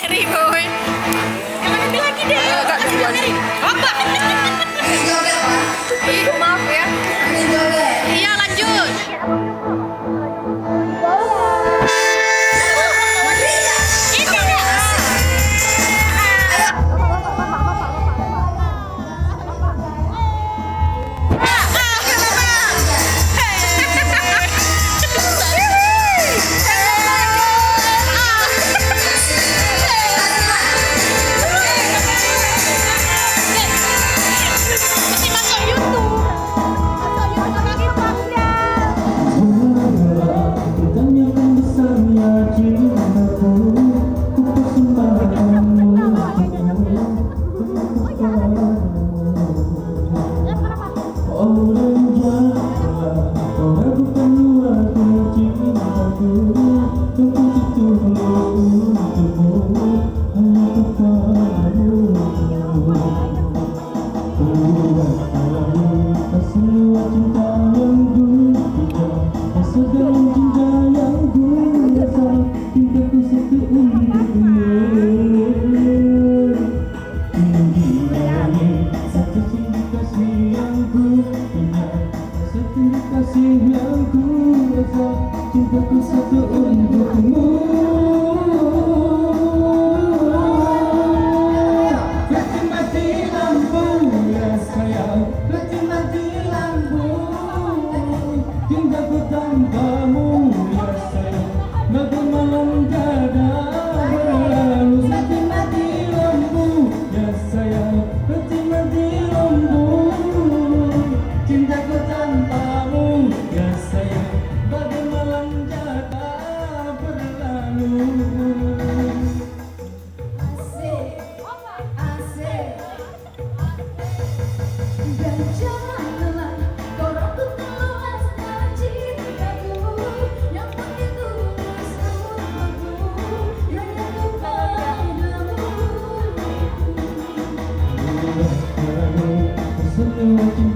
Mary boy. Yang nanti lagi deh. Enggak tunggu Mary. Apa? Ih, maaf ya. Iya, lanjut. Cintaku satu untukmu. Berhenti mati lampu ya sayang, berhenti mati lampu. Cintaku tanpamu ya sayang, bagai malam tiada berlalu. Berhenti mati lampu ya sayang, berhenti mati lampu. Cintaku tanpamu ya sayang, bagai malam tiada berlalu. Dan janganlah kau ragukan luasnya cintaku yang begitu luas untukmu, yang aku padamu. Semua